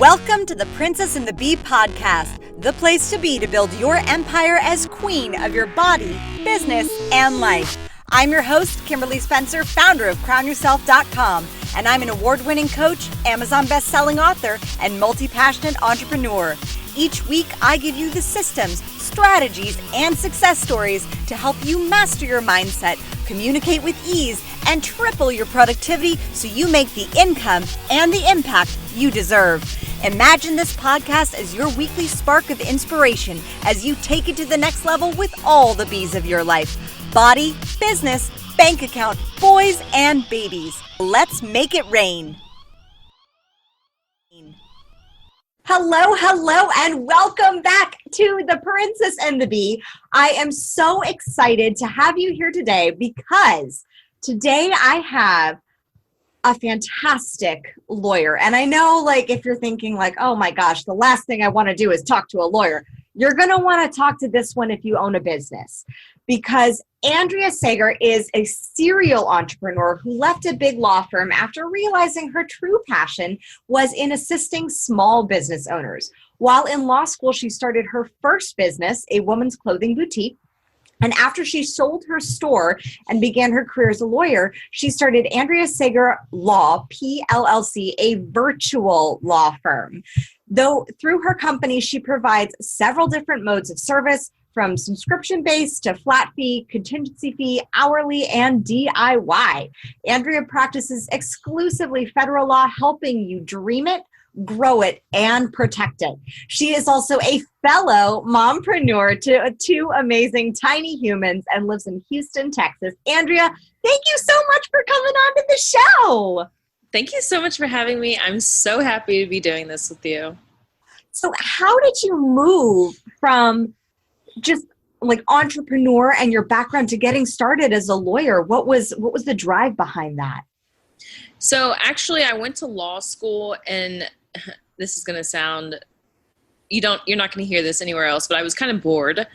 Welcome to the Princess and the Bee podcast, the place to be to build your empire as queen of your body, business, and life. I'm your host, Kimberly Spencer, founder of crownyourself.com, and I'm an award-winning coach, Amazon best-selling author, and multi-passionate entrepreneur. Each week, I give you the systems, strategies, and success stories to help you master your mindset, communicate with ease, and triple your productivity so you make the income and the impact you deserve. Imagine this podcast as your weekly spark of inspiration as you take it to the next level with all the bees of your life. Body, business, bank account, boys, and babies. Let's make it rain. Hello, and welcome back to the Princess and the Bee. I am so excited to have you here today because today I have a fantastic lawyer. And I know, if you're thinking oh my gosh, the last thing I want to do is talk to a lawyer. You're going to want to talk to this one if you own a business, because Andrea Sager is a serial entrepreneur who left a big law firm after realizing her true passion was in assisting small business owners. While in law school, she started her first business, a women's clothing boutique. And after she sold her store and began her career as a lawyer, she started Andrea Sager Law, PLLC, a virtual law firm. Though through her company, she provides several different modes of service, from subscription-based to flat fee, contingency fee, hourly, and DIY. Andrea practices exclusively federal law, helping you dream it, grow it, and protect it. She is also a fellow mompreneur to two amazing tiny humans and lives in Houston, Texas. Andrea, thank you so much for coming on to the show. Thank you so much for having me. I'm so happy to be doing this with you. So how did you move from just entrepreneur and your background to getting started as a lawyer? What was the drive behind that? So actually I went to law school, and this is going to sound, you're not going to hear this anywhere else, but I was kind of bored.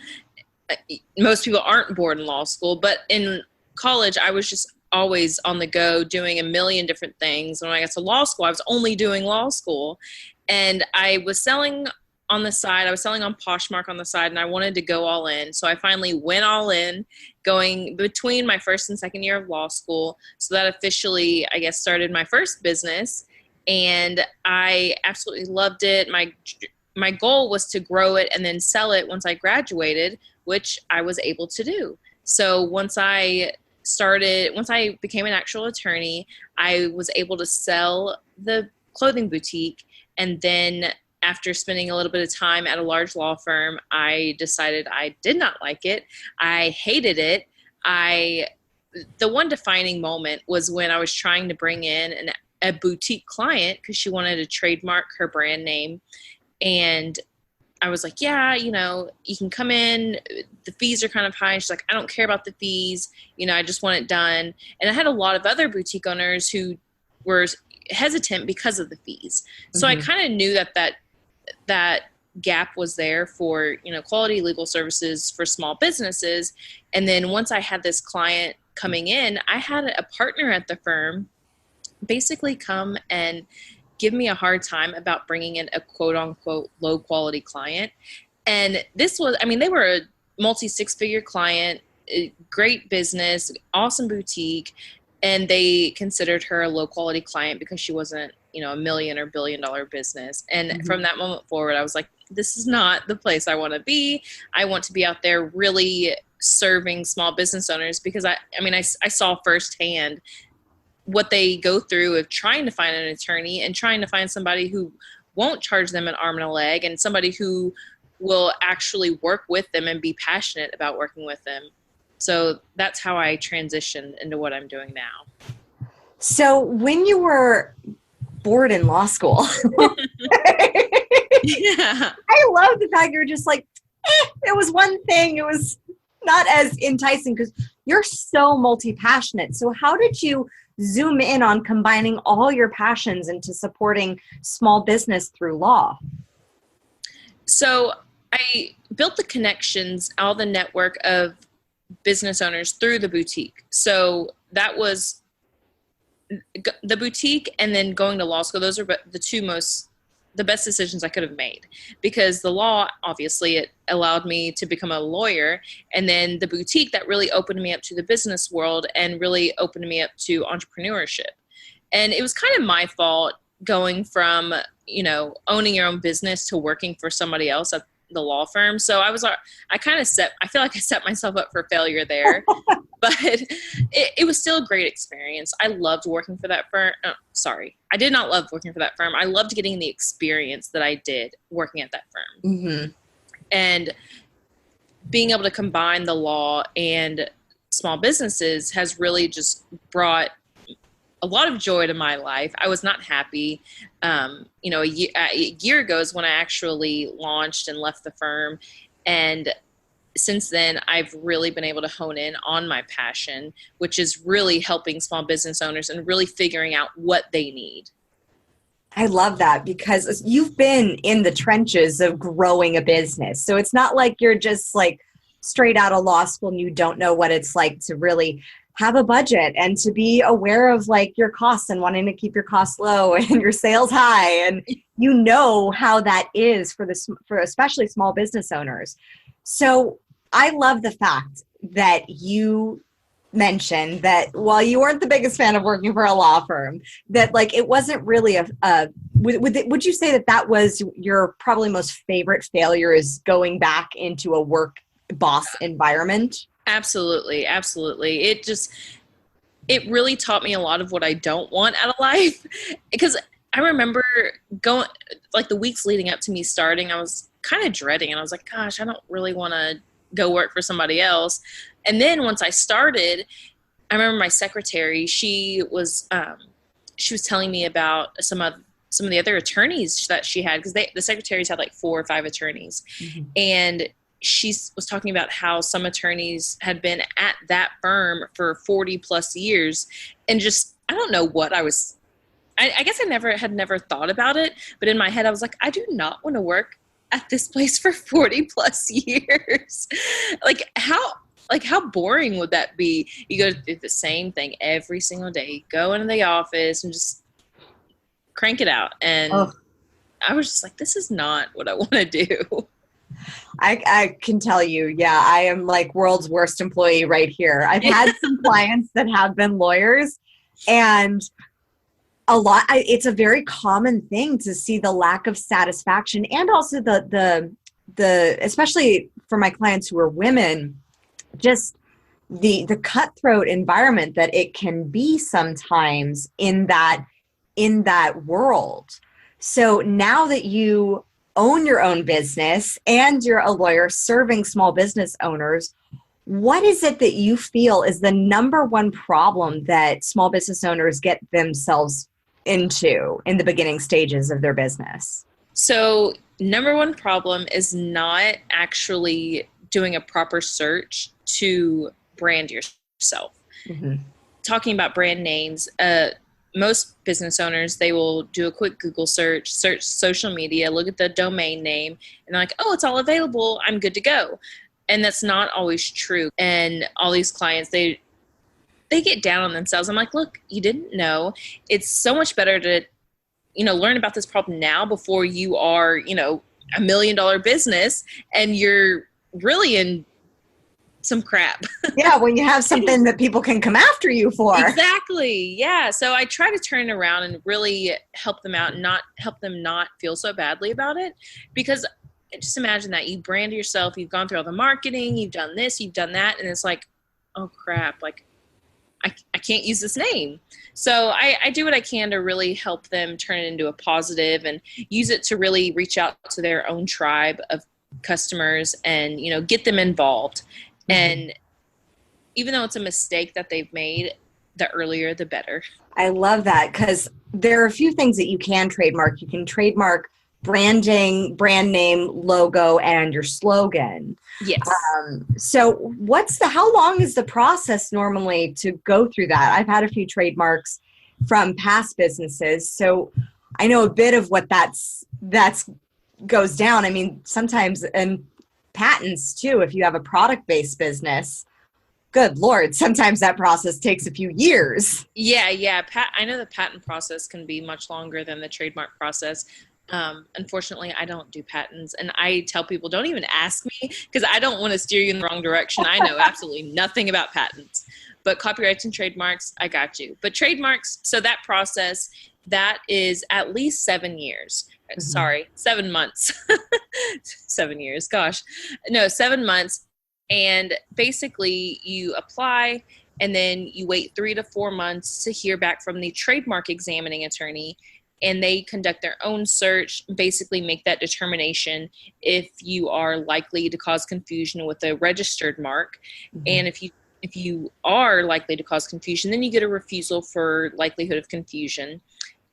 Most people aren't bored in law school, but in college I was just always on the go doing a million different things. And when I got to law school, I was only doing law school, and I was selling on the side. I was selling on Poshmark on the side, and I wanted to go all in. So I finally went all in, going between my first and second year of law school. So that officially, I guess, started my first business, and I absolutely loved it. My goal was to grow it and then sell it once I graduated, which I was able to do. So once I became an actual attorney, I was able to sell the clothing boutique, and then after spending a little bit of time at a large law firm, I decided I did not like it. I hated it. The one defining moment was when I was trying to bring in a boutique client because she wanted to trademark her brand name. And I was like, yeah, you can come in. The fees are kind of high. She's like, I don't care about the fees. I just want it done. And I had a lot of other boutique owners who were hesitant because of the fees. So I kind of knew that gap was there for, quality legal services for small businesses. And then once I had this client coming in, I had a partner at the firm basically come and give me a hard time about bringing in a quote unquote low quality client. And this was, they were a multi-six-figure client, a great business, awesome boutique. And they considered her a low quality client because she wasn't, $1 million or $1 billion business. And from that moment forward, I was like, this is not the place I want to be. I want to be out there really serving small business owners, because I saw firsthand what they go through of trying to find an attorney and trying to find somebody who won't charge them an arm and a leg, and somebody who will actually work with them and be passionate about working with them. So that's how I transitioned into what I'm doing now. So when you were bored in law school, yeah, I love the fact you're just it was one thing. It was not as enticing because you're so multi-passionate. So how did you zoom in on combining all your passions into supporting small business through law? So I built the connections, all the network of business owners through the boutique. So that was the boutique and then going to law school. Those are the two most the best decisions I could have made, because the law, obviously, it allowed me to become a lawyer, and then the boutique, that really opened me up to the business world and really opened me up to entrepreneurship. And it was kind of my fault going from, owning your own business to working for somebody else at the law firm. So I feel like I set myself up for failure there, but it was still a great experience. I loved working for that firm. Oh, sorry. I did not love working for that firm. I loved getting the experience that I did working at that firm. Mm-hmm. And being able to combine the law and small businesses has really just brought a lot of joy to my life. I was not happy. A year ago is when I actually launched and left the firm. And since then, I've really been able to hone in on my passion, which is really helping small business owners and really figuring out what they need. I love that, because you've been in the trenches of growing a business. So it's not like you're just like straight out of law school and you don't know what it's like to really have a budget and to be aware of like your costs and wanting to keep your costs low and your sales high. And how that is for especially small business owners. So I love the fact that you mentioned that while you weren't the biggest fan of working for a law firm, that like it wasn't really would you say that was your probably most favorite failure, is going back into a work boss environment? Absolutely. Absolutely. It really taught me a lot of what I don't want out of life, because I remember going, like, the weeks leading up to me starting, I was kind of dreading, and I was like, gosh, I don't really want to go work for somebody else. And then once I started, I remember my secretary, she was telling me about some of the other attorneys that she had, because the secretaries had like 4 or 5 attorneys. Mm-hmm. And she was talking about how some attorneys had been at that firm for 40 plus years. And just, I don't know what I guess I had never thought about it, but in my head I was like, I do not want to work at this place for 40 plus years. How boring would that be? You go do the same thing every single day, go into the office and just crank it out. And I was just like, this is not what I want to do. I can tell you, yeah, I am like world's worst employee right here. I've had some clients that have been lawyers, and it's a very common thing to see the lack of satisfaction, and also the especially for my clients who are women, just the cutthroat environment that it can be sometimes in that world. So now that you own your own business and you're a lawyer serving small business owners, what is it that you feel is the number one problem that small business owners get themselves into in the beginning stages of their business? So number one problem is not actually doing a proper search to brand yourself. Mm-hmm. Talking about brand names, most business owners, they will do a quick Google search social media, look at the domain name, and they're like, oh, it's all available, I'm good to go. And that's not always true. And all these clients, they get down on themselves. I'm like, look, you didn't know. It's so much better to, learn about this problem now before you are, $1 million business and you're really in some crap. Yeah, when you have something that people can come after you for. Exactly. Yeah. So I try to turn it around and really help them out and not help them not feel so badly about it. Because just imagine that you brand yourself, you've gone through all the marketing, you've done this, you've done that, and it's like, oh crap, like I can't use this name. So I do what I can to really help them turn it into a positive and use it to really reach out to their own tribe of customers and, get them involved. And even though it's a mistake that they've made, the earlier, the better. I love that, because there are a few things that you can trademark. You can trademark branding, brand name, logo, and your slogan. Yes. So how long is the process normally to go through that? I've had a few trademarks from past businesses, so I know a bit of what that's goes down. I mean, sometimes in patents too, if you have a product-based business, good Lord, sometimes that process takes a few years. Yeah. I know the patent process can be much longer than the trademark process. Unfortunately, I don't do patents, and I tell people don't even ask me because I don't want to steer you in the wrong direction. I know absolutely nothing about patents, but copyrights and trademarks, I got you. But trademarks, so that process, that is at least 7 years. Mm-hmm. Sorry, 7 months. 7 years, gosh. No, 7 months. And basically you apply and then you wait 3 to 4 months to hear back from the trademark examining attorney, and they conduct their own search, basically make that determination if you are likely to cause confusion with a registered mark. Mm-hmm. And if you are likely to cause confusion, then you get a refusal for likelihood of confusion.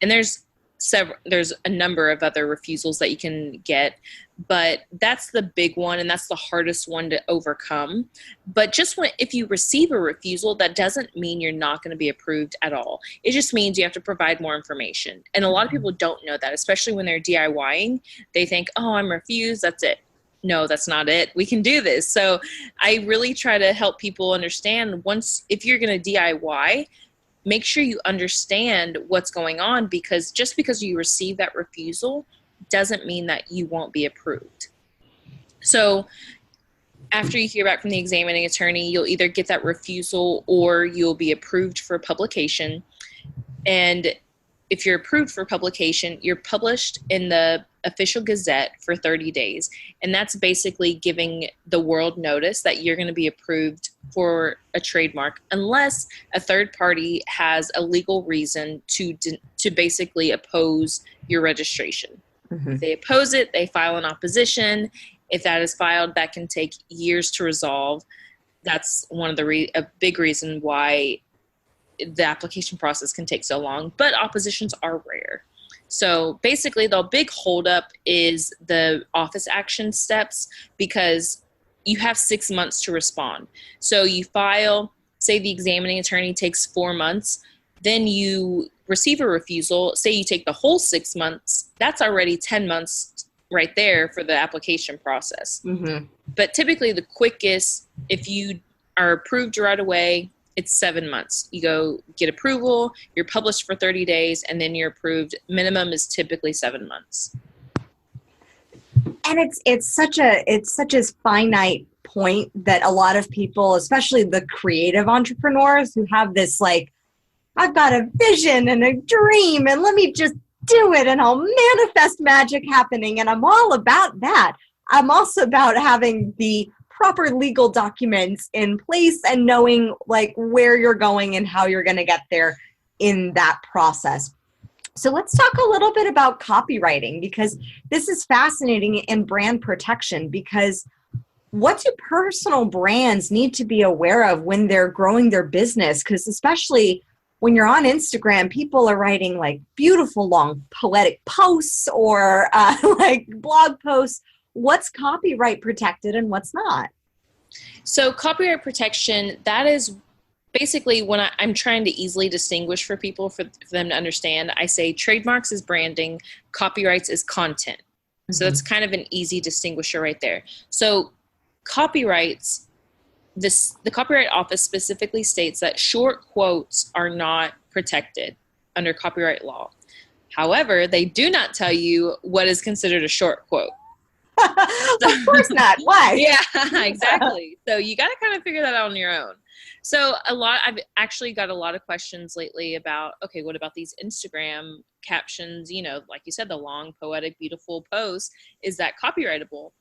And there's a number of other refusals that you can get, but that's the big one, and that's the hardest one to overcome. But if you receive a refusal, that doesn't mean you're not going to be approved at all. It just means you have to provide more information. And a lot of people don't know that, especially when they're DIYing. They think, oh, I'm refused, that's it. No, that's not it. We can do this. So I really try to help people understand, if you're going to DIY, make sure you understand what's going on, because just because you receive that refusal doesn't mean that you won't be approved. So after you hear back from the examining attorney, you'll either get that refusal or you'll be approved for publication. And if you're approved for publication, you're published in the official gazette for 30 days. And that's basically giving the world notice that you're going to be approved for a trademark, unless a third party has a legal reason to basically oppose your registration. Mm-hmm. If they oppose it, they file an opposition. If that is filed, that can take years to resolve. That's one of a big reason why the application process can take so long, but oppositions are rare. So basically the big holdup is the office action steps, because you have 6 months to respond. So you file, say the examining attorney takes 4 months, then you receive a refusal, say you take the whole 6 months, that's already 10 months right there for the application process. Mm-hmm. But typically the quickest, if you are approved right away, it's 7 months. You go get approval, you're published for 30 days, and then you're approved. Minimum is typically 7 months. And it's such a finite point that a lot of people, especially the creative entrepreneurs who have this I've got a vision and a dream, and let me just do it and I'll manifest magic happening. And I'm all about that. I'm also about having the proper legal documents in place and knowing where you're going and how you're going to get there in that process. So let's talk a little bit about copywriting, because this is fascinating in brand protection, because what do personal brands need to be aware of when they're growing their business? Because especially when you're on Instagram, people are writing beautiful long poetic posts or blog posts. What's copyright protected and what's not? So copyright protection, that is basically when I'm trying to easily distinguish for people, for them to understand, I say trademarks is branding, copyrights is content. Mm-hmm. So that's kind of an easy distinguisher right there. So copyrights, the Copyright Office specifically states that short quotes are not protected under copyright law. However, they do not tell you what is considered a short quote. Of course not. Why? Yeah, exactly. So you got to kind of figure that out on your own. So I've actually got a lot of questions lately about, okay, what about these Instagram captions? Like you said, the long, poetic, beautiful post, is that copyrightable?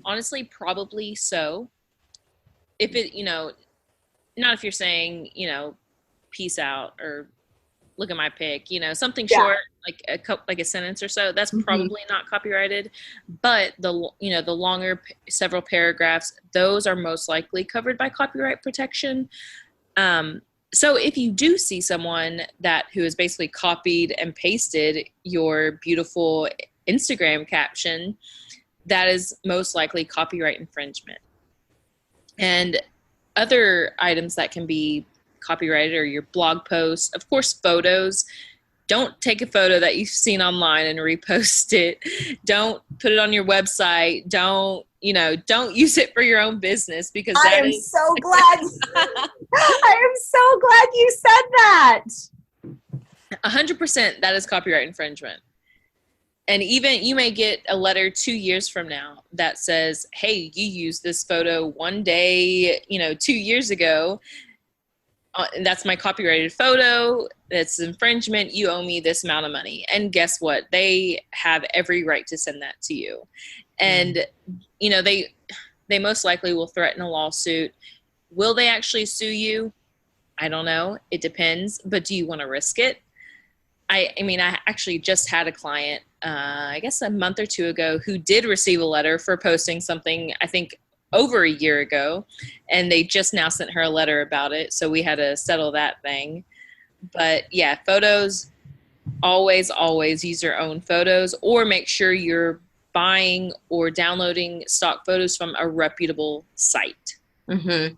Honestly, probably so. If it, not if you're saying, peace out or look at my pic, something short, like a sentence or so, that's probably not copyrighted. But the longer several paragraphs, those are most likely covered by copyright protection. So if you do see someone who has basically copied and pasted your beautiful Instagram caption, that is most likely copyright infringement. And other items that can be copyrighted are your blog posts, of course, photos. Don't take a photo that you've seen online and repost it. Don't put it on your website. Don't use it for your own business, because I am so glad you said that. 100% that is copyright infringement. And even you may get a letter 2 years from now that says, hey, you used this photo one day, 2 years ago. And that's my copyrighted photo. That's infringement. You owe me this amount of money. And guess what? They have every right to send that to you. And, they most likely will threaten a lawsuit. Will they actually sue you? I don't know. It depends. But do you want to risk it? I actually just had a client, I guess a month or two ago, who did receive a letter for posting something, I think, over a year ago. And they just now sent her a letter about it. So we had to settle that thing. But yeah, photos, always use your own photos, or make sure you're buying or downloading stock photos from a reputable site. Mm-hmm.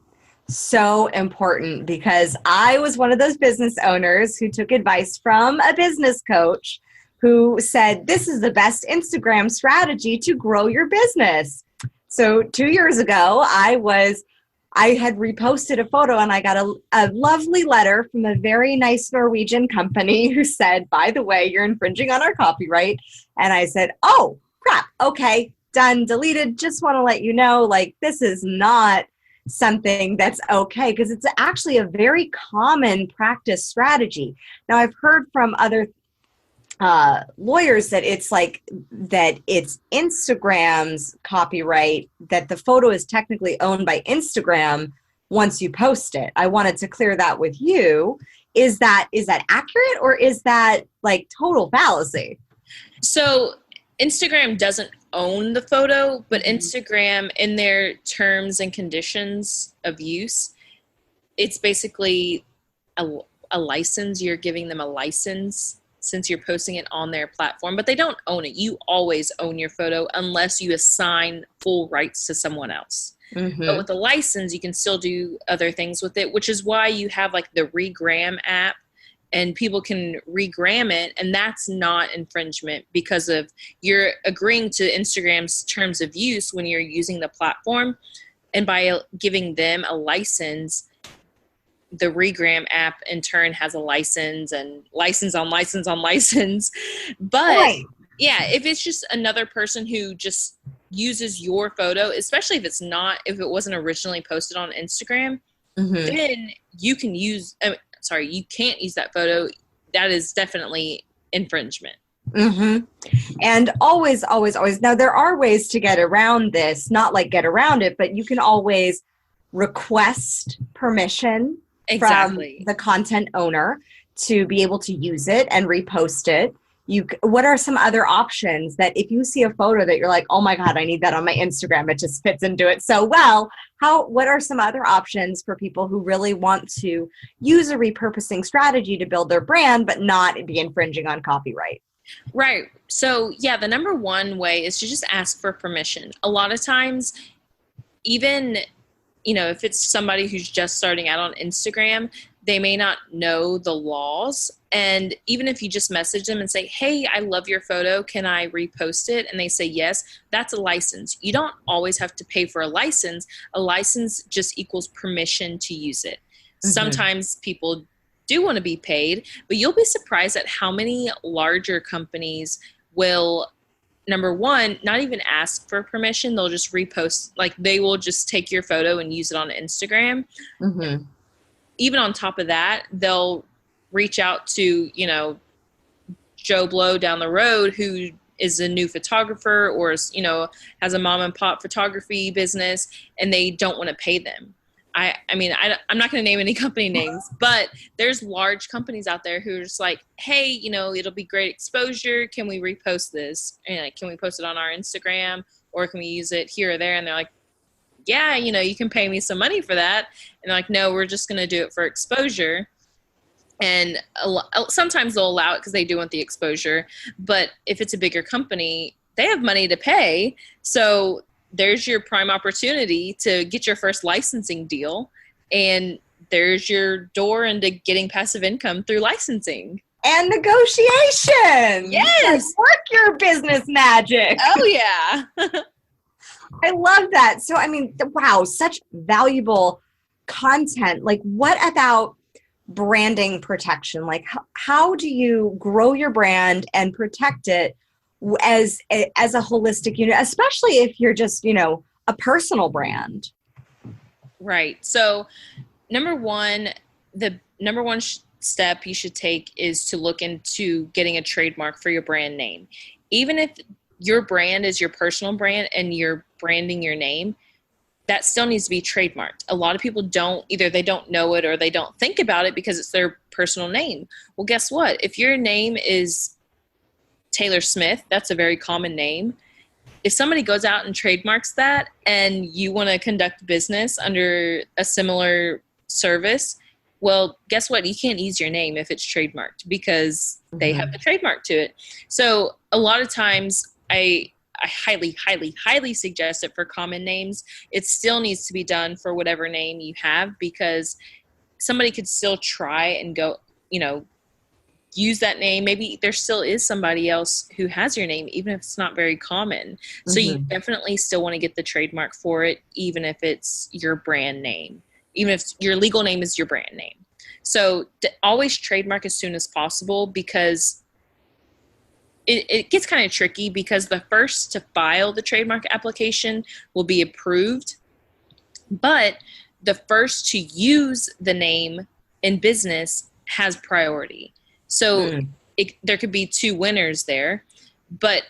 So important, because I was one of those business owners who took advice from a business coach who said, this is the best Instagram strategy to grow your business. So 2 years ago, I had reposted a photo, and I got a lovely letter from a very nice Norwegian company who said, by the way, you're infringing on our copyright. And I said, oh, crap. Okay, done, deleted. Just want to let you know, like, this is not something that's okay, because it's actually a very common practice strategy. Now, I've heard from other lawyers that it's Instagram's copyright, that the photo is technically owned by Instagram once you post it. I wanted to clear that with you. Is that accurate, or is that like total fallacy? So Instagram doesn't own the photo, but Instagram, in their terms and conditions of use, it's basically a license. You're giving them a license since you're posting it on their platform, but they don't own it. You always own your photo unless you assign full rights to someone else. Mm-hmm. But with a license, you can still do other things with it, which is why you have like the Regram app, and people can regram it, and that's not infringement, because of you're agreeing to Instagram's terms of use when you're using the platform. And by giving them a license, the Regram app in turn has a license, and license on license on license. But right. Yeah, if it's just another person who just uses your photo, especially if it wasn't originally posted on Instagram, mm-hmm. then you can you can't use that photo. That is definitely infringement. Mm-hmm. And always. Now, there are ways to get around this, not like get around it, but you can always request permission from the content owner to be able to use it and repost it. What are some other options that if you see a photo that you're like, oh my God, I need that on my Instagram, it just fits into it so well. What are some other options for people who really want to use a repurposing strategy to build their brand, but not be infringing on copyright? Right. So yeah, the number one way is to just ask for permission. A lot of times, even, if it's somebody who's just starting out on Instagram, they may not know the laws. And even if you just message them and say, hey, I love your photo, can I repost it? And they say yes, that's a license. You don't always have to pay for a license. A license just equals permission to use it. Mm-hmm. Sometimes people do want to be paid, but you'll be surprised at how many larger companies will, number one, not even ask for permission. They'll just repost, like they will just take your photo and use it on Instagram. Mm-hmm. Even on top of that, they'll reach out to, Joe Blow down the road who is a new photographer or, has a mom and pop photography business, and they don't want to pay them. I'm not going to name any company names, but there's large companies out there who are just like, hey, it'll be great exposure. Can we repost this? And can we post it on our Instagram, or can we use it here or there? And they're like, yeah, you can pay me some money for that. And they're like, no, we're just going to do it for exposure. And sometimes they'll allow it because they do want the exposure. But if it's a bigger company, they have money to pay. So there's your prime opportunity to get your first licensing deal. And there's your door into getting passive income through licensing. And negotiation. Yes. Work your business magic. Oh, yeah. I love that. So, wow, such valuable content. Like, what about branding protection? Like, how do you grow your brand and protect it as a holistic unit, especially if you're just, a personal brand. Right. So the number one step you should take is to look into getting a trademark for your brand name. Even if your brand is your personal brand and you're branding your name, that still needs to be trademarked. A lot of people either they don't know it or they don't think about it because it's their personal name. Well, guess what? If your name is Taylor Smith, that's a very common name. If somebody goes out and trademarks that and you want to conduct business under a similar service, well, guess what? You can't use your name if it's trademarked because they have the trademark to it. So a lot of times I highly, highly, highly suggest it for common names. It still needs to be done for whatever name you have because somebody could still try and go, use that name. Maybe there still is somebody else who has your name, even if it's not very common. So you definitely still want to get the trademark for it, even if it's your brand name, even if your legal name is your brand name. So always trademark as soon as possible because it gets kind of tricky because the first to file the trademark application will be approved, but the first to use the name in business has priority. So there could be two winners there, but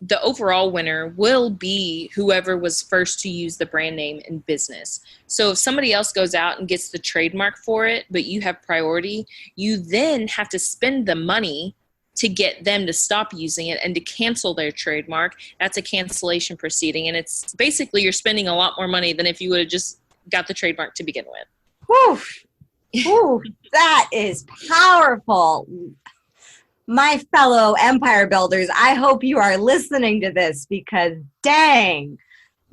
the overall winner will be whoever was first to use the brand name in business. So if somebody else goes out and gets the trademark for it, but you have priority, you then have to spend the money to get them to stop using it and to cancel their trademark. That's a cancellation proceeding. And it's basically you're spending a lot more money than if you would have just got the trademark to begin with. Whew. Ooh, that is powerful. My fellow empire builders, I hope you are listening to this because dang,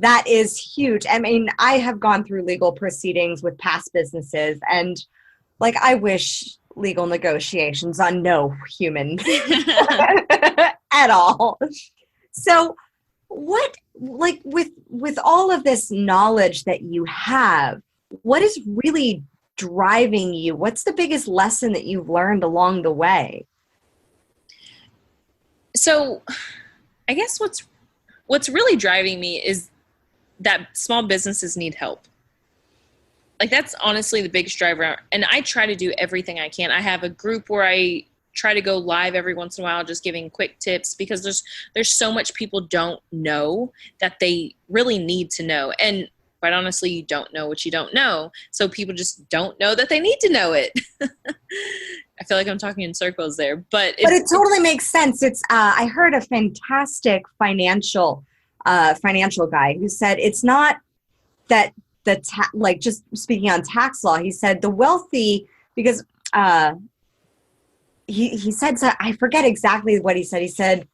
that is huge. I mean, I have gone through legal proceedings with past businesses and I wish legal negotiations on no human at all. So what, with all of this knowledge that you have, what is really driving you? What's the biggest lesson that you've learned along the way? So I guess what's really driving me is that small businesses need help. That's honestly the biggest driver. And I try to do everything I can. I have a group where I try to go live every once in a while, just giving quick tips because there's so much people don't know that they really need to know. And quite honestly, you don't know what you don't know. So people just don't know that they need to know it. I feel like I'm talking in circles there, but it totally makes sense. It's I heard a fantastic financial guy who said it's not that just speaking on tax law. He said the wealthy because he said so. I forget exactly what he said. He said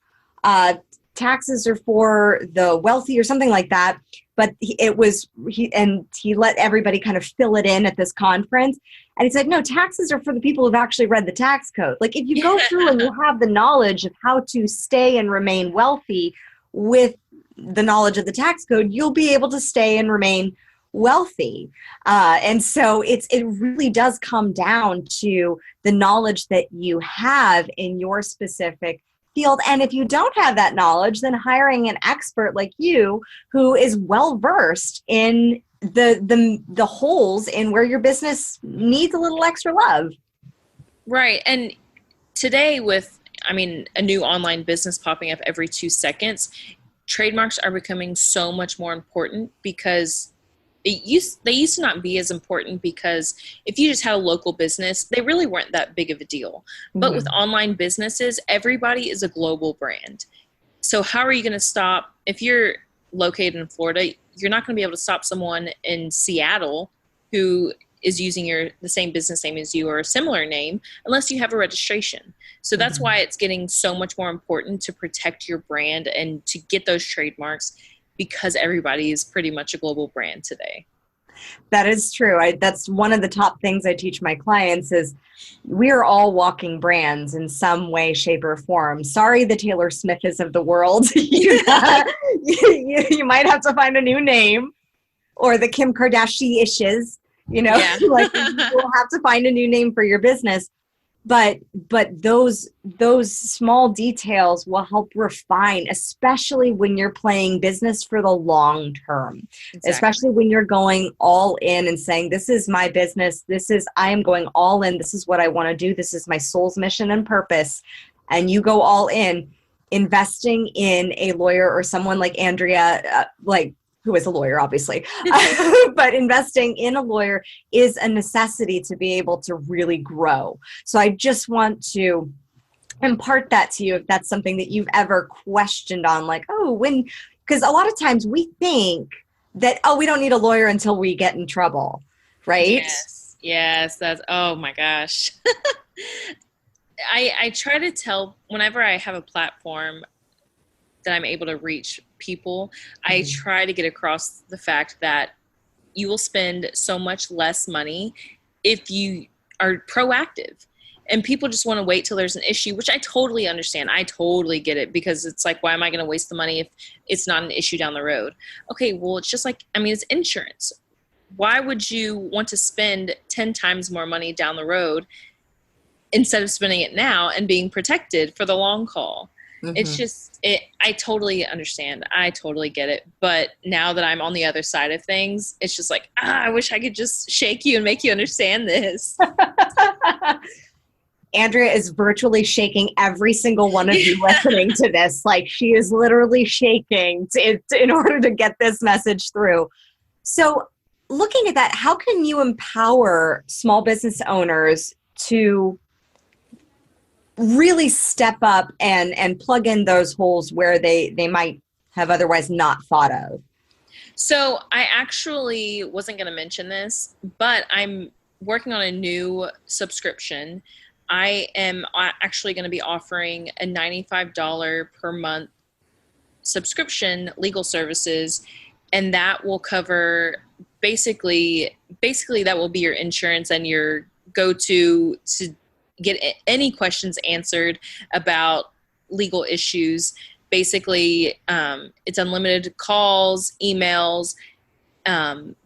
taxes are for the wealthy or something like that. But he let everybody kind of fill it in at this conference. And he said, no, taxes are for the people who've actually read the tax code. If you go through and you have the knowledge of how to stay and remain wealthy with the knowledge of the tax code, you'll be able to stay and remain wealthy. And so it really does come down to the knowledge that you have in your specific field. And if you don't have that knowledge, then hiring an expert like you who is well versed in the holes in where your business needs a little extra love. Right. And today with, a new online business popping up every 2 seconds, trademarks are becoming so much more important because they used to not be as important because if you just had a local business, they really weren't that big of a deal. But with online businesses, everybody is a global brand. So how are you going to stop if you're located in Florida? You're not going to be able to stop someone in Seattle who is using the same business name as you or a similar name unless you have a registration. So that's why it's getting so much more important to protect your brand and to get those trademarks because everybody is pretty much a global brand today. That is true. That's one of the top things I teach my clients is we are all walking brands in some way, shape, or form. Sorry, the Taylor Smithes of the world. You might have to find a new name, or the Kim Kardashian-ishes, Yeah. You'll have to find a new name for your business. but those small details will help refine, especially when you're playing business for the long term. Exactly. Especially when you're going all in and saying, this is my business, I am going all in, this is what I want to do, this is my soul's mission and purpose, and you go all in. Investing in a lawyer or someone like Andrea, who is a lawyer, obviously, but investing in a lawyer is a necessity to be able to really grow. So I just want to impart that to you if that's something that you've ever questioned on, like, because a lot of times we think that, we don't need a lawyer until we get in trouble, right? Yes, that's, oh my gosh. I try to tell, whenever I have a platform that I'm able to reach people, I try to get across the fact that you will spend so much less money if you are proactive. And people just want to wait till there's an issue, which I totally understand. I totally get it, because it's like, why am I going to waste the money if it's not an issue down the road? Okay, well, it's just like, it's insurance. Why would you want to spend 10 times more money down the road instead of spending it now and being protected for the long haul? It's just, I totally understand. I totally get it. But now that I'm on the other side of things, it's just like, I wish I could just shake you and make you understand this. Andrea is virtually shaking every single one of you listening to this. Like, she is literally shaking in order to get this message through. So looking at that, how can you empower small business owners to really step up and plug in those holes where they might have otherwise not thought of? So I actually wasn't going to mention this, but I'm working on a new subscription. I am actually going to be offering a $95 per month subscription, legal services, and that will cover basically that will be your insurance and your go-to to get any questions answered about legal issues. Basically, it's unlimited calls, emails,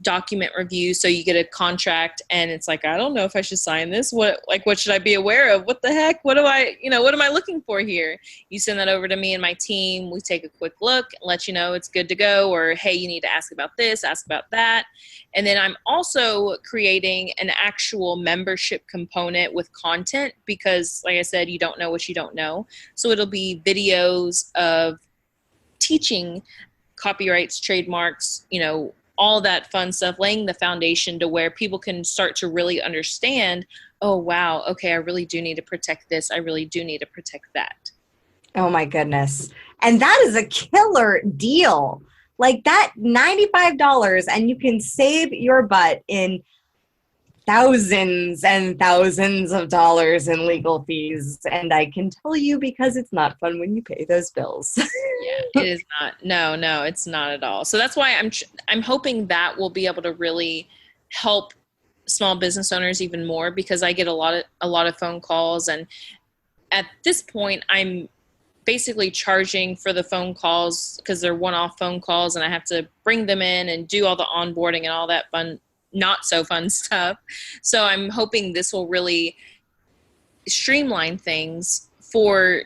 document review. So you get a contract and it's like, I don't know if I should sign this. What should I be aware of? What the heck? What am I looking for here? You send that over to me and my team. We take a quick look and let you know it's good to go, or, hey, you need to ask about this, ask about that. And then I'm also creating an actual membership component with content, because like I said, you don't know what you don't know. So it'll be videos of teaching copyrights, trademarks, all that fun stuff, laying the foundation to where people can start to really understand, oh, wow, okay, I really do need to protect this. I really do need to protect that. Oh, my goodness. And that is a killer deal. Like, that $95, and you can save your butt in thousands and thousands of dollars in legal fees. And I can tell you, because it's not fun when you pay those bills. Yeah, it is not. No, it's not at all. So that's why I'm hoping that will be able to really help small business owners even more, because I get a lot of phone calls, and at this point I'm basically charging for the phone calls because they're one-off phone calls, and I have to bring them in and do all the onboarding and all that fun, not so fun stuff. So I'm hoping this will really streamline things for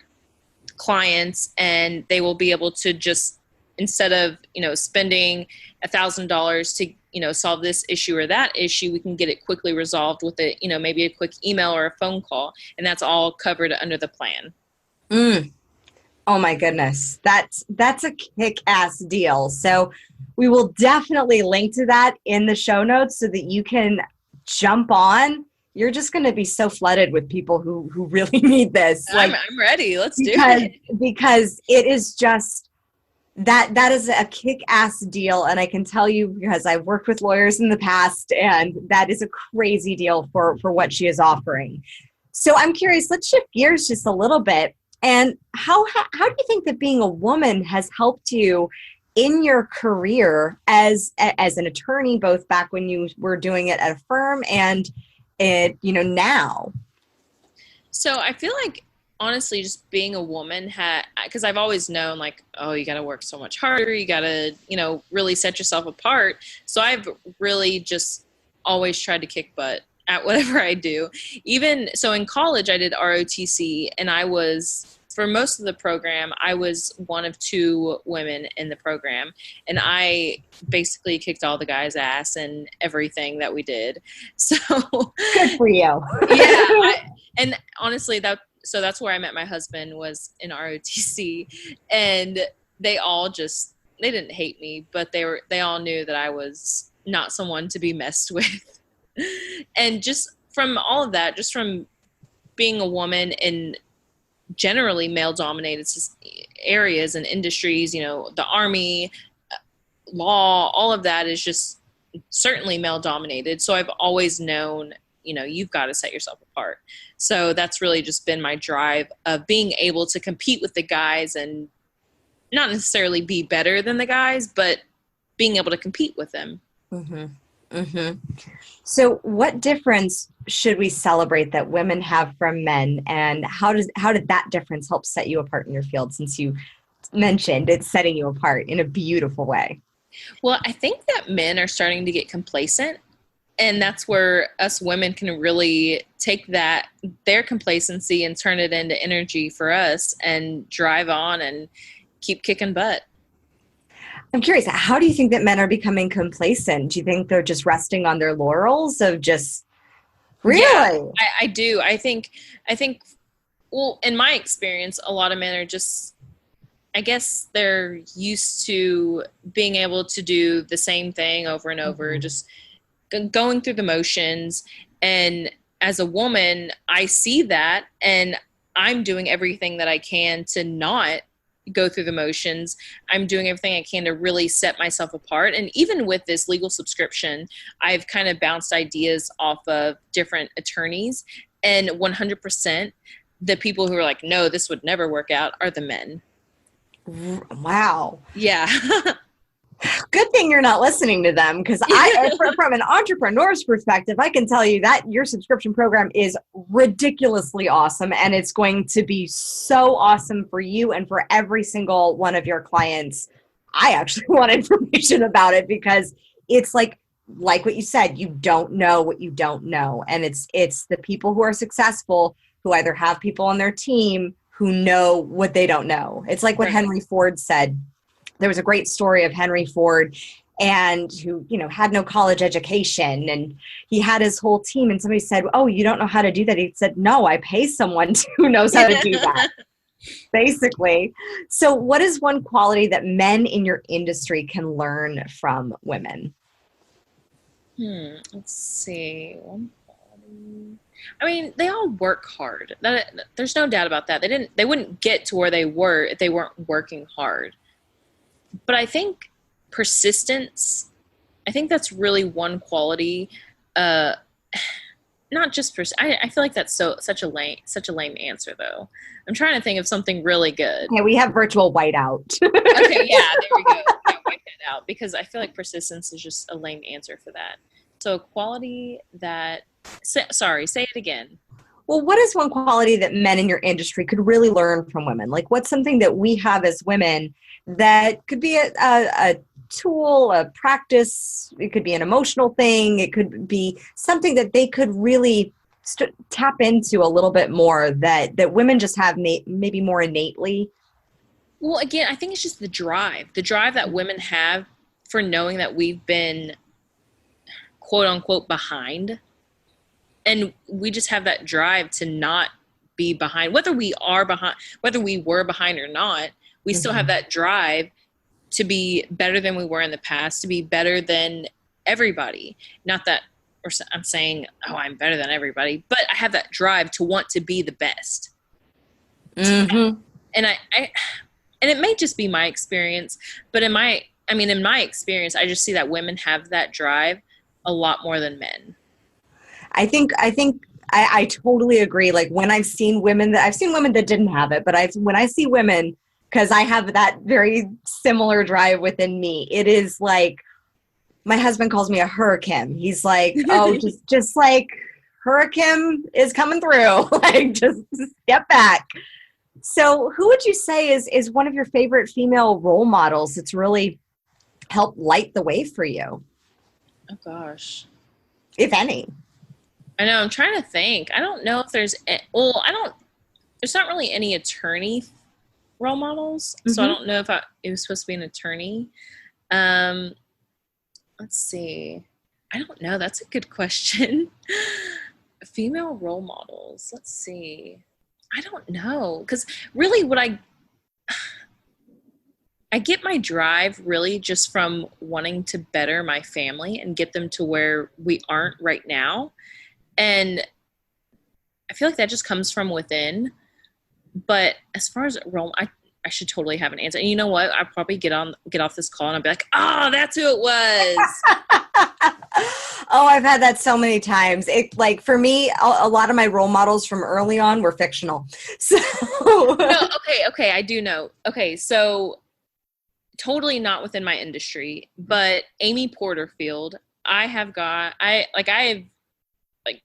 clients, and they will be able to just, instead of, spending $1,000 to, solve this issue or that issue, we can get it quickly resolved with maybe a quick email or a phone call. And that's all covered under the plan. Oh my goodness. That's a kick-ass deal. So we will definitely link to that in the show notes so that you can jump on. You're just going to be so flooded with people who really need this. I'm ready. Let's do it. Because it is just, that is a kick-ass deal. And I can tell you, because I've worked with lawyers in the past, and that is a crazy deal for what she is offering. So I'm curious, let's shift gears just a little bit. And how do you think that being a woman has helped you in your career as an attorney, both back when you were doing it at a firm and now? So I feel like, honestly, just being a woman because I've always known, like, oh, you got to work so much harder. You got to, really set yourself apart. So I've really just always tried to kick butt at whatever I do. Even so, in college, I did ROTC, and I was, for most of the program, I was one of two women in the program, and I basically kicked all the guys' ass and everything that we did. So Good for you. and honestly, that's where I met my husband, was in ROTC, and they didn't hate me, but they all knew that I was not someone to be messed with. And just from all of that, just from being a woman in generally male dominated areas and industries, the army, law, all of that is just certainly male dominated. So I've always known, you've got to set yourself apart. So that's really just been my drive of being able to compete with the guys and not necessarily be better than the guys, but being able to compete with them. Mm-hmm. Mm-hmm. So what difference should we celebrate that women have from men, and how did that difference help set you apart in your field, since you mentioned it's setting you apart in a beautiful way? Well, I think that men are starting to get complacent, and that's where us women can really take their complacency and turn it into energy for us and drive on and keep kicking butt. I'm curious, how do you think that men are becoming complacent? Do you think they're just resting on their laurels of just really? Yeah, I do. I think, well, in my experience, a lot of men are just, I guess they're used to being able to do the same thing over and over, just going through the motions. And as a woman, I see that, and I'm doing everything that I can to not go through the motions. I'm doing everything I can to really set myself apart. And even with this legal subscription, I've kind of bounced ideas off of different attorneys, and 100% the people who are like, no, this would never work out, are the men. Wow. Yeah. Good thing you're not listening to them, because from an entrepreneur's perspective, I can tell you that your subscription program is ridiculously awesome, and it's going to be so awesome for you and for every single one of your clients. I actually want information about it, because it's like what you said, you don't know what you don't know. And it's the people who are successful who either have people on their team who know what they don't know. It's like what Henry Ford said. There was a great story of Henry Ford, and who, had no college education, and he had his whole team, and somebody said, oh, you don't know how to do that? He said, no, I pay someone who knows how to do that. Basically. So what is one quality that men in your industry can learn from women? Let's see. One quality. I mean, they all work hard. There's no doubt about that. They wouldn't get to where they were if they weren't working hard. But I think persistence, I think that's really one quality. Not just I feel like that's such a lame answer, though. I'm trying to think of something really good. Yeah, we have virtual whiteout. Okay, yeah, there we go. Yeah, wipe that out, because I feel like persistence is just a lame answer for that. So a quality that, sorry, say it again. Well, what is one quality that men in your industry could really learn from women? Like, what's something that we have as women that could be a tool, a practice? It could be an emotional thing. It could be something that they could really tap into a little bit more that women just have maybe more innately. Well, again, I think it's just the drive that women have for knowing that we've been quote unquote behind. And we just have that drive to not be behind, whether we were behind or not. We still have that drive to be better than we were in the past, to be better than everybody. Not that I'm saying, oh, I'm better than everybody, but I have that drive to want to be the best. Mm-hmm. And and it may just be my experience, but in my experience, I just see that women have that drive a lot more than men. I think I totally agree. Like, when I've seen women that didn't have it, but when I see women, because I have that very similar drive within me, it is like, my husband calls me a hurricane. He's like, oh, just like hurricane is coming through. Like, just step back. So who would you say is one of your favorite female role models that's really helped light the way for you? Oh, gosh. If any. I know. I'm trying to think. I don't know if there's, there's not really any attorney role models. So I don't know if it was supposed to be an attorney. Um, let's see. I don't know. That's a good question. Female role models. Let's see. I don't know. Because really I get my drive really just from wanting to better my family and get them to where we aren't right now. And I feel like that just comes from within. But as far as role, I should totally have an answer. And you know what? I'll probably get off this call and I'll be like, oh, that's who it was. Oh, I've had that so many times. It, like, for me, a lot of my role models from early on were fictional. So No, okay, I do know. Okay, so totally not within my industry, but Amy Porterfield, I have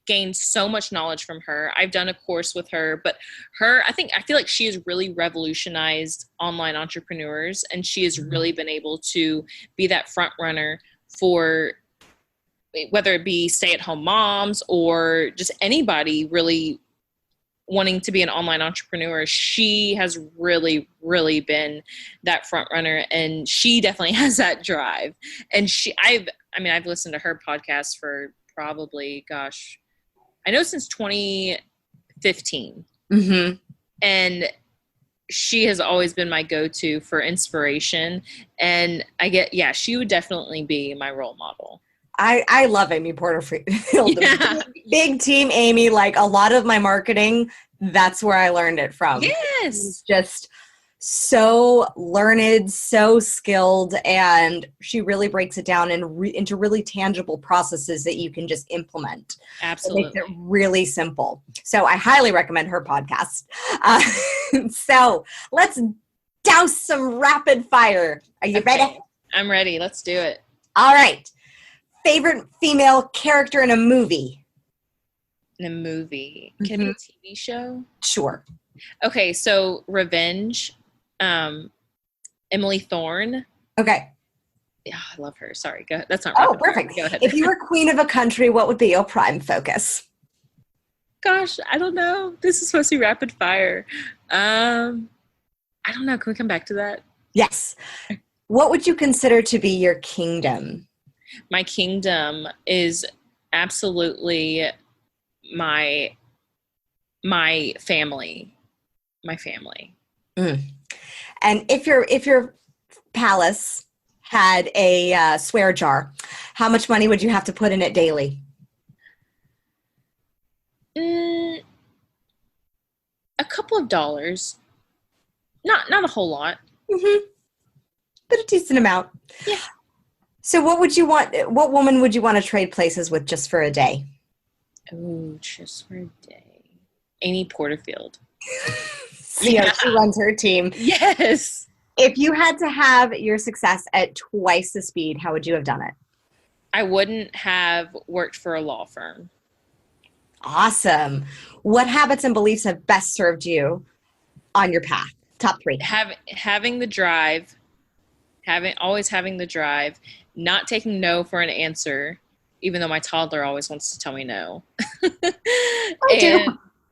gained so much knowledge from her. I've done a course with her, but I feel like she has really revolutionized online entrepreneurs, and she has really been able to be that front runner for whether it be stay-at-home moms or just anybody really wanting to be an online entrepreneur. She has really, really been that front runner, and she definitely has that drive. And I've listened to her podcast for probably, gosh, I know since 2015. Mm-hmm. And she has always been my go-to for inspiration. And she would definitely be my role model. I love Amy Porterfield. Yeah. Big team Amy. Like, a lot of my marketing, that's where I learned it from. Yes. She's just so learned, so skilled, and she really breaks it down into really tangible processes that you can just implement. Absolutely. It makes it really simple. So I highly recommend her podcast. So let's douse some rapid fire. Are you ready? I'm ready. Let's do it. All right. Favorite female character in a movie? In a movie. Can it be a TV show? Sure. Okay, so Revenge, Emily Thorne. Okay. Yeah, I love her. Sorry, go ahead. That's not right. Oh, perfect. Go ahead. If you were queen of a country, what would be your prime focus? Gosh, I don't know. This is supposed to be rapid fire. I don't know. Can we come back to that? Yes. What would you consider to be your kingdom? My kingdom is absolutely my family. My family. Mm. And if your palace had a swear jar, how much money would you have to put in it daily? A couple of dollars. Not a whole lot. Mm-hmm. But a decent amount. Yeah. So what woman would you want to trade places with just for a day? Oh, just for a day. Amy Porterfield. See how she runs her team. Yes. If you had to have your success at twice the speed, how would you have done it? I wouldn't have worked for a law firm. Awesome. What habits and beliefs have best served you on your path? Top 3. Having the drive, always having the drive, not taking no for an answer, even though my toddler always wants to tell me no.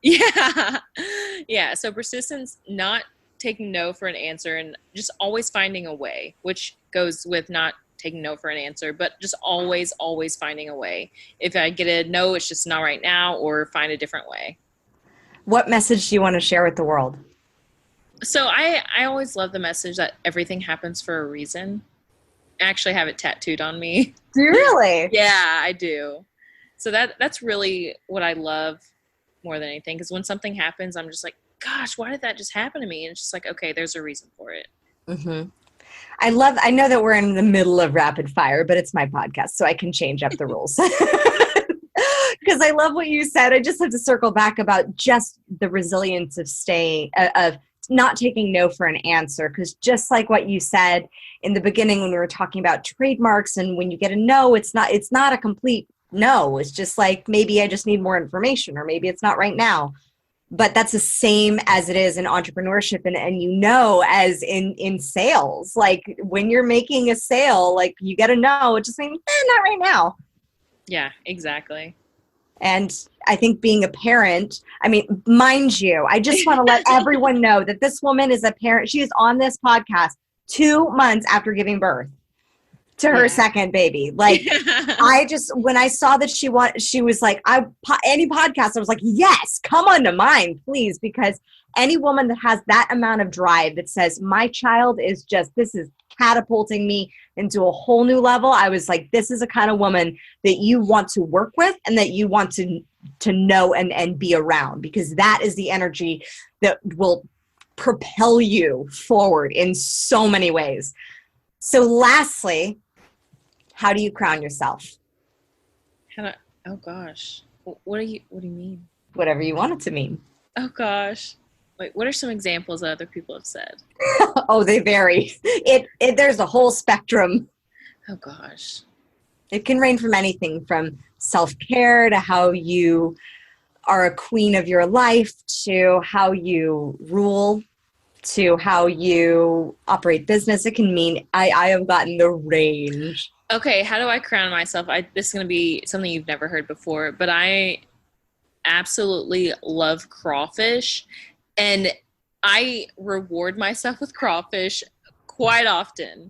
Yeah. So persistence, not taking no for an answer, and just always finding a way, which goes with not taking no for an answer, but just always finding a way. If I get a no, it's just not right now, or find a different way. What message do you want to share with the world? So I always love the message that everything happens for a reason. I actually have it tattooed on me. Do you really? Yeah, I do. So that's really what I love more than anything, because when something happens, I'm just like, gosh, why did that just happen to me? And it's just like, okay, there's a reason for it. Mm-hmm. I know that we're in the middle of rapid fire, but it's my podcast, so I can change up the rules. Because I love what you said. I just have to circle back about just the resilience of not taking no for an answer. Because just like what you said in the beginning when we were talking about trademarks, and when you get a no, it's not a complete no. It's just like, maybe I just need more information, or maybe it's not right now. But that's the same as it is in entrepreneurship, and as in sales. Like, when you're making a sale, like, you get a no, it just means not right now. Yeah, exactly. And I think being a parent, I mean, mind you, I just want to let everyone know that this woman is a parent. She is on this podcast 2 months after giving birth to her second baby. Like, when I saw that she was like, any podcast, I was like, yes, come on to mine, please. Because any woman that has that amount of drive that says, my child is this is catapulting me into a whole new level. I was like, this is a kind of woman that you want to work with and that you want to know and be around, because that is the energy that will propel you forward in so many ways. So lastly, how do you crown yourself? Oh gosh. What do you mean? Whatever you want it to mean. Oh gosh. Wait, what are some examples that other people have said? Oh, they vary. There's a whole spectrum. Oh gosh. It can range from anything from self-care to how you are a queen of your life, to how you rule, to how you operate business. It can mean I have gotten the range. Okay, how do I crown myself? This is going to be something you've never heard before, but I absolutely love crawfish, and I reward myself with crawfish quite often.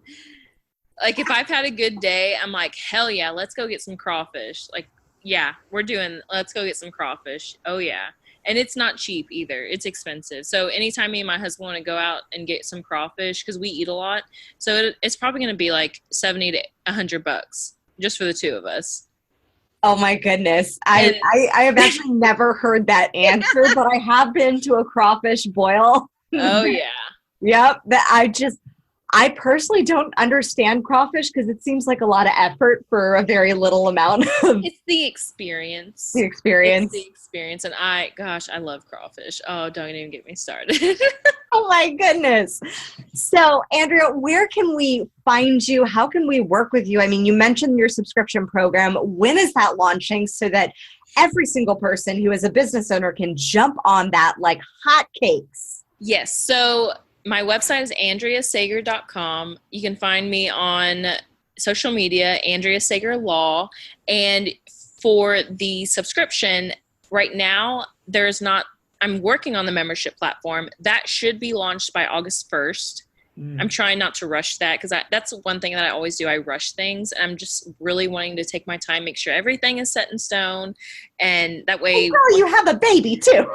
Like, if I've had a good day, I'm like, hell yeah, let's go get some crawfish. Like, yeah, let's go get some crawfish. Oh yeah. And it's not cheap either. It's expensive. So anytime me and my husband want to go out and get some crawfish, because we eat a lot, so it's probably going to be like $70 to $100 just for the two of us. Oh my goodness. I have actually never heard that answer, but I have been to a crawfish boil. Oh yeah. Yep. I personally don't understand crawfish because it seems like a lot of effort for a very little amount of. It's the experience. The experience. It's the experience. And I love crawfish. Oh, don't even get me started. Oh my goodness. So Andrea, where can we find you? How can we work with you? I mean, you mentioned your subscription program. When is that launching so that every single person who is a business owner can jump on that like hotcakes? Yes. So my website is andreasager.com. You can find me on social media, Andrea Sager Law. And for the subscription, right now, I'm working on the membership platform. That should be launched by August 1st. I'm trying not to rush that, because that's one thing that I always do. I rush things. And I'm just really wanting to take my time, make sure everything is set in stone. And that way. Well, you have a baby too.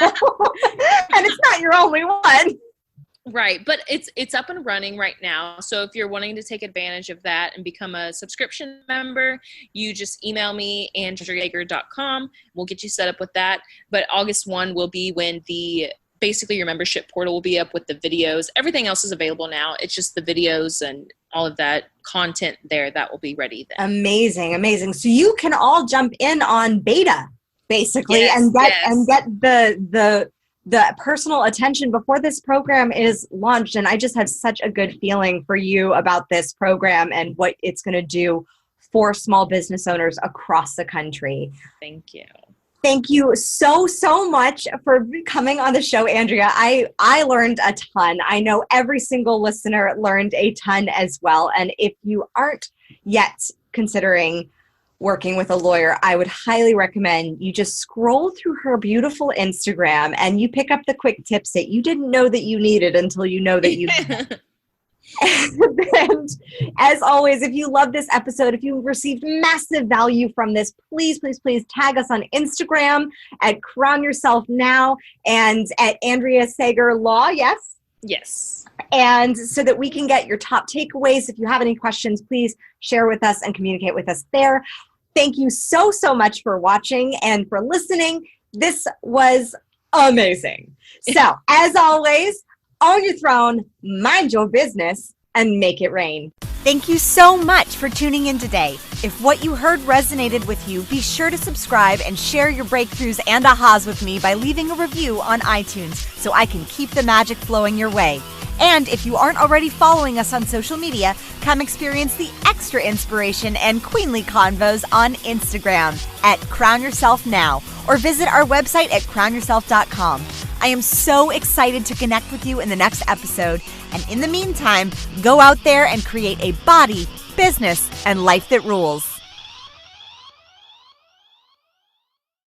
And it's not your only one. Right. But it's up and running right now. So if you're wanting to take advantage of that and become a subscription member, you just email me, andreasager.com. We'll get you set up with that. But August 1 will be when basically your membership portal will be up with the videos. Everything else is available now. It's just the videos and all of that content there that will be ready then. Amazing. Amazing. So you can all jump in on beta basically and get the personal attention before this program is launched. And I just have such a good feeling for you about this program and what it's going to do for small business owners across the country. Thank you. Thank you so much for coming on the show, Andrea. I learned a ton. I know every single listener learned a ton as well. And if you aren't yet considering working with a lawyer, I would highly recommend you just scroll through her beautiful Instagram and you pick up the quick tips that you didn't know that you needed until you know that you need. And as always, if you love this episode, if you received massive value from this, please tag us on Instagram at Crown Yourself Now and at Andrea Sager Law. Yes? Yes. And so that we can get your top takeaways. If you have any questions, please share with us and communicate with us there. Thank you so much for watching and for listening. This was amazing. So, as always, own your throne, mind your business, and make it rain. Thank you so much for tuning in today. If what you heard resonated with you, be sure to subscribe and share your breakthroughs and ahas with me by leaving a review on iTunes so I can keep the magic flowing your way. And if you aren't already following us on social media, come experience the extra inspiration and queenly convos on Instagram at Crown Yourself Now, or visit our website at crownyourself.com. I am so excited to connect with you in the next episode. And in the meantime, go out there and create a body, business, and life that rules.